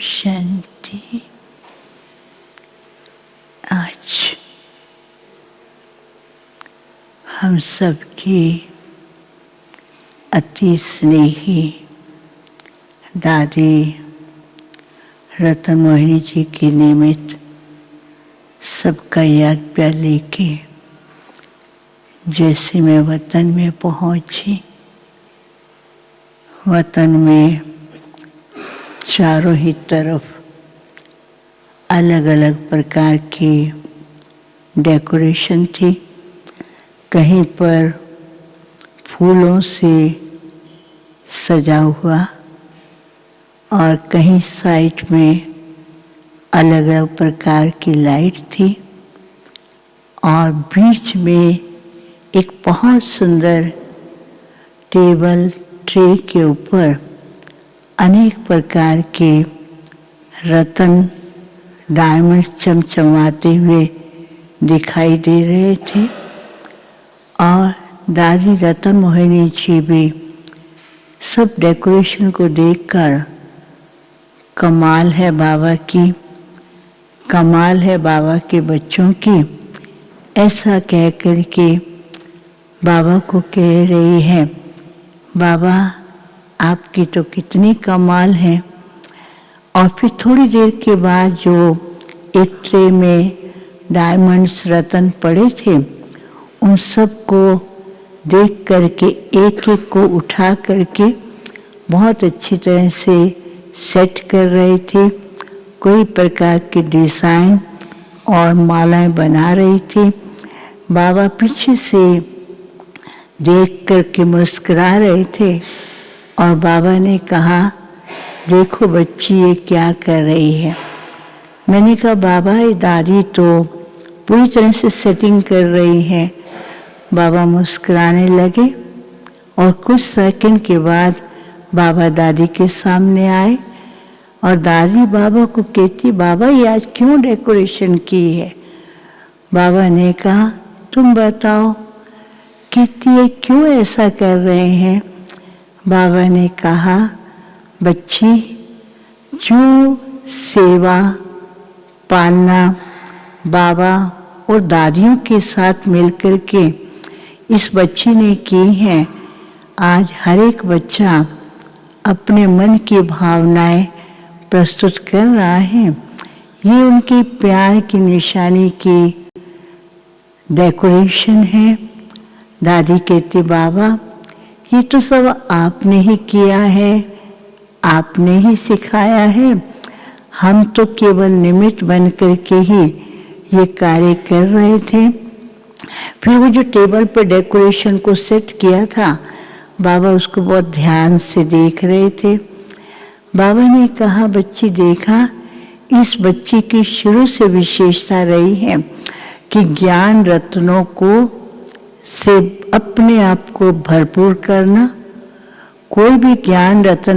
शांति। आज हम सबकी अति स्नेही दादी रतन मोहिनी जी के निमित्त सबका याद प्यार लेके जैसे मैं वतन में पहुंची, वतन में चारों ही तरफ अलग अलग प्रकार की डेकोरेशन थी। कहीं पर फूलों से सजा हुआ और कहीं साइड में अलग अलग प्रकार की लाइट थी और बीच में एक बहुत सुंदर टेबल ट्रे के ऊपर अनेक प्रकार के रत्न डायमंड चमचमाते हुए दिखाई दे रहे थे। और दादी रतन मोहिनी जी भी सब डेकोरेशन को देखकर कमाल है बाबा की, कमाल है बाबा के बच्चों की, ऐसा कह कर के बाबा को कह रही है, बाबा आपकी तो कितनी कमाल है। और फिर थोड़ी देर के बाद जो एक ट्रे में डायमंड्स रत्न पड़े थे उन सब को देख करके एक एक को उठा करके बहुत अच्छी तरह से सेट कर रहे थे। कोई प्रकार के डिज़ाइन और मालाएं बना रही थी। बाबा पीछे से देख करके मुस्कुरा रहे थे और बाबा ने कहा, देखो बच्ची ये क्या कर रही है। मैंने कहा बाबा ये दादी तो पूरी तरह से सेटिंग कर रही है। बाबा मुस्कुराने लगे और कुछ सेकंड के बाद बाबा दादी के सामने आए और दादी बाबा को कहती, बाबा ये आज क्यों डेकोरेशन की है। बाबा ने कहा तुम बताओ। कहती है क्यों ऐसा कर रहे हैं। बाबा ने कहा बच्ची जो सेवा पालना बाबा और दादियों के साथ मिलकर के इस बच्ची ने की है, आज हर एक बच्चा अपने मन की भावनाएं प्रस्तुत कर रहा है। ये उनके प्यार की निशानी की डेकोरेशन है। दादी कहती बाबा ये तो सब आपने ही किया है, आपने ही सिखाया है, हम तो केवल निमित्त बन करके ही ये कार्य कर रहे थे। फिर वो जो टेबल पर डेकोरेशन को सेट किया था बाबा उसको बहुत ध्यान से देख रहे थे। बाबा ने कहा बच्ची देखा, इस बच्ची की शुरू से विशेषता रही है कि ज्ञान रत्नों को से अपने आप को भरपूर करना। कोई भी ज्ञान रत्न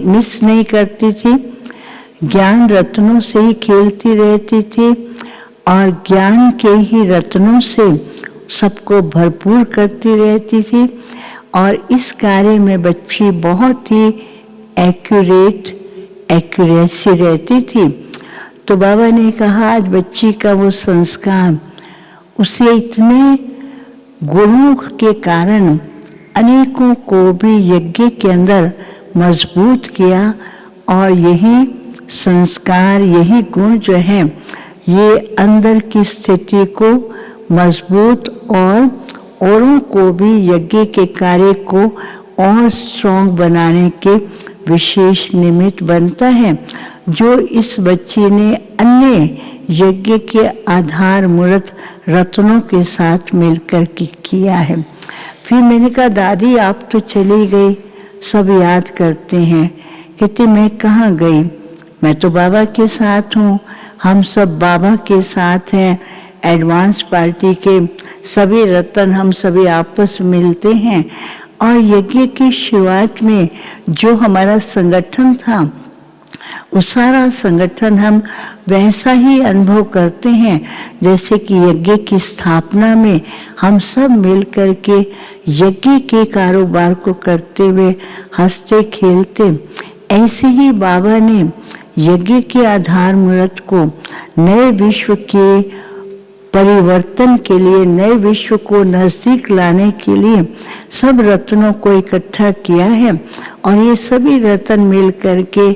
मिस नहीं करती थी, ज्ञान रत्नों से ही खेलती रहती थी और ज्ञान के ही रत्नों से सबको भरपूर करती रहती थी। और इस कार्य में बच्ची बहुत ही एक्यूरेसी रहती थी। तो बाबा ने कहा आज बच्ची का वो संस्कार उसे इतने गुणों के कारण अनेकों को भी यज्ञ के अंदर मजबूत किया और यही संस्कार यही गुण जो है ये अंदर की स्थिति को मजबूत और औरों को भी यज्ञ के कार्य को और स्ट्रॉन्ग बनाने के विशेष निमित्त बनता है, जो इस बच्ची ने अन्य यज्ञ के आधार मूर्त रत्नों के साथ मिलकर के किया है। फिर मैंने कहा दादी आप तो चली गई, सब याद करते हैं। कहती मैं कहाँ गई, मैं तो बाबा के साथ हूँ, हम सब बाबा के साथ हैं। एडवांस पार्टी के सभी रत्न हम सभी आपस में मिलते हैं और यज्ञ की शुरुआत में जो हमारा संगठन था वो सारा संगठन हम वैसा ही अनुभव करते हैं जैसे कि यज्ञ की स्थापना में हम सब मिल कर के यज्ञ के कारोबार को करते हुए हंसते खेलते ऐसे ही बाबा ने यज्ञ के आधार मूर्त को नए विश्व के परिवर्तन के लिए, नए विश्व को नजदीक लाने के लिए सब रत्नों को इकट्ठा किया है। और ये सभी रत्न मिल करके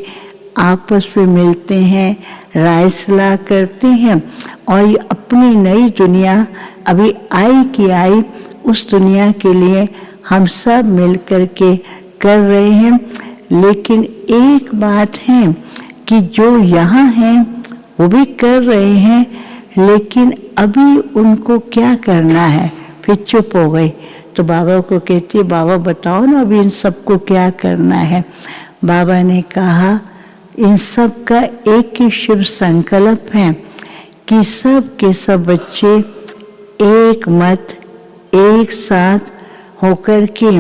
आपस में मिलते हैं, राय सलाह करते हैं और ये अपनी नई दुनिया अभी आई की आई उस दुनिया के लिए हम सब मिल करके कर रहे हैं। लेकिन एक बात है कि जो यहाँ हैं वो भी कर रहे हैं, लेकिन अभी उनको क्या करना है। फिर चुप हो गई तो बाबा को कहती है, बाबा बताओ ना अभी इन सबको क्या करना है। बाबा ने कहा इन सब का एक ही शुभ संकल्प है कि सब के सब बच्चे एक मत एक साथ होकर के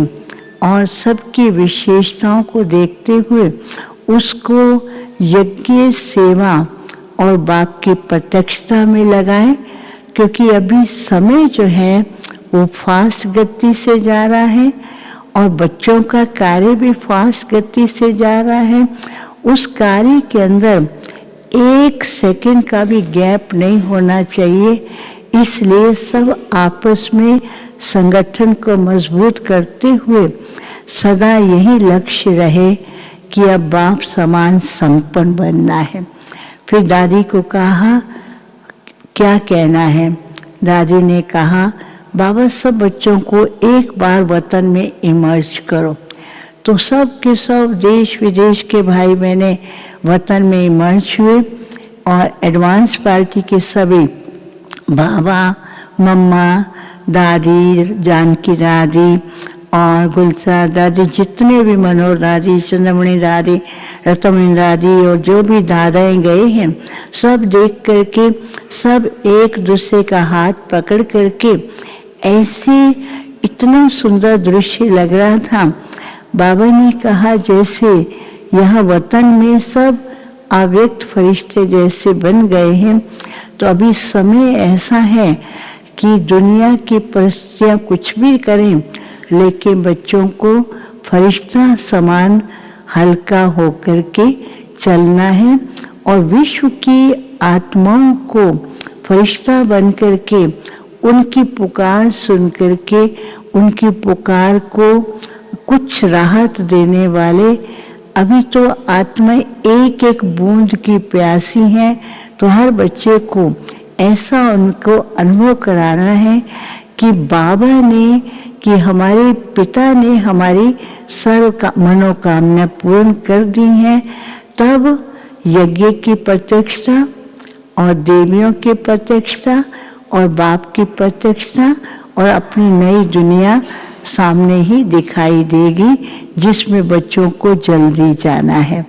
और सबकी विशेषताओं को देखते हुए उसको यज्ञ, सेवा और बाप की प्रत्यक्षता में लगाएं। क्योंकि अभी समय जो है वो फास्ट गति से जा रहा है और बच्चों का कार्य भी फास्ट गति से जा रहा है। उस कार्य के अंदर एक सेकंड का भी गैप नहीं होना चाहिए। इसलिए सब आपस में संगठन को मजबूत करते हुए सदा यही लक्ष्य रहे कि अब बाप समान संपन्न बनना है। फिर दादी को कहा क्या कहना है। दादी ने कहा बाबा सब बच्चों को एक बार वतन में इमर्ज करो। तो सब के सब देश विदेश के भाई बहने वतन में इमर्ज हुए और एडवांस पार्टी के सभी बाबा, मम्मा, दादी, जानकी दादी और गुलजार दादी, जितने भी मनोहर दादी, चंद्रमणि दादी, रतमणि दादी और जो भी दादाएं गए हैं, सब देख करके सब एक दूसरे का हाथ पकड़ करके ऐसे इतना सुंदर दृश्य लग रहा था। बाबा ने कहा जैसे यह वतन में सब अव्यक्त फरिश्ते जैसे बन गए हैं, तो अभी समय ऐसा है कि दुनिया की परिस्थितियाँ कुछ भी करें लेकिन बच्चों को फरिश्ता समान हल्का होकर के चलना है और विश्व की आत्माओं को फरिश्ता बन करके उनकी पुकार सुन करके उनकी पुकार को कुछ राहत देने वाले। अभी तो आत्मा एक एक बूंद की प्यासी हैं, तो हर बच्चे को ऐसा उनको अनुभव कराना है कि बाबा ने, कि हमारे पिता ने हमारी सर्व मनोकामना पूर्ण कर दी हैं। तब यज्ञ की प्रत्यक्षता और देवियों की प्रत्यक्षता और बाप की प्रत्यक्षता और अपनी नई दुनिया सामने ही दिखाई देगी जिसमें बच्चों को जल्दी जाना है।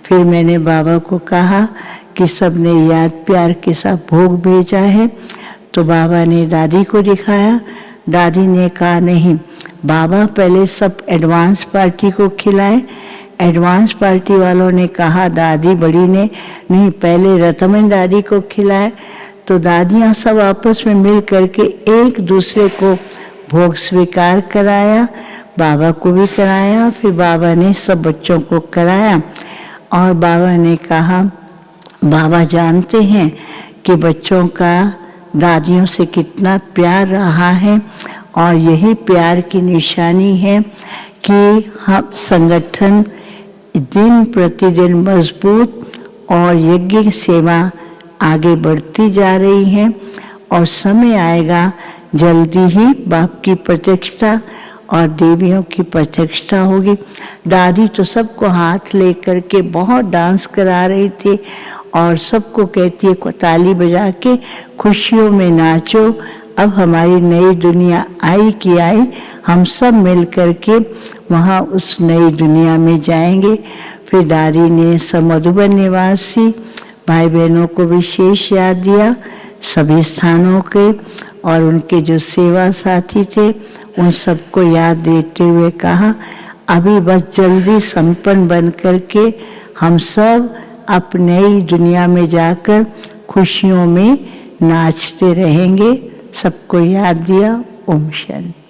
फिर मैंने बाबा को कहा कि सबने याद प्यार के साथ भोग भेजा है, तो बाबा ने दादी को दिखाया। दादी ने कहा नहीं, बाबा पहले सब एडवांस पार्टी को खिलाए। एडवांस पार्टी वालों ने कहा दादी बड़ी ने नहीं, पहले रतमन दादी को खिलाए। तो दादियाँ सब आपस में मिल करके एक दूसरे को भोग स्वीकार कराया, बाबा को भी कराया। फिर बाबा ने सब बच्चों को कराया और बाबा ने कहा बाबा जानते हैं कि बच्चों का दादियों से कितना प्यार रहा है और यही प्यार की निशानी है कि हम संगठन दिन प्रतिदिन मजबूत और यज्ञ सेवा आगे बढ़ती जा रही है और समय आएगा जल्दी ही बाप की प्रत्यक्षता और देवियों की प्रत्यक्षता होगी। दादी तो सबको हाथ लेकर के बहुत डांस करा रही थी और सबको कहती है ताली बजा के खुशियों में नाचो, अब हमारी नई दुनिया आई की आई, हम सब मिल करके वहाँ उस नई दुनिया में जाएंगे। फिर दादी ने सब मधुबन निवासी भाई बहनों को विशेष याद दिया, सभी स्थानों के और उनके जो सेवा साथी थे उन सबको याद देते हुए कहा अभी बस जल्दी संपन्न बन करके हम सब अपने नई दुनिया में जाकर खुशियों में नाचते रहेंगे। सबको याद दिया। ओम शांति।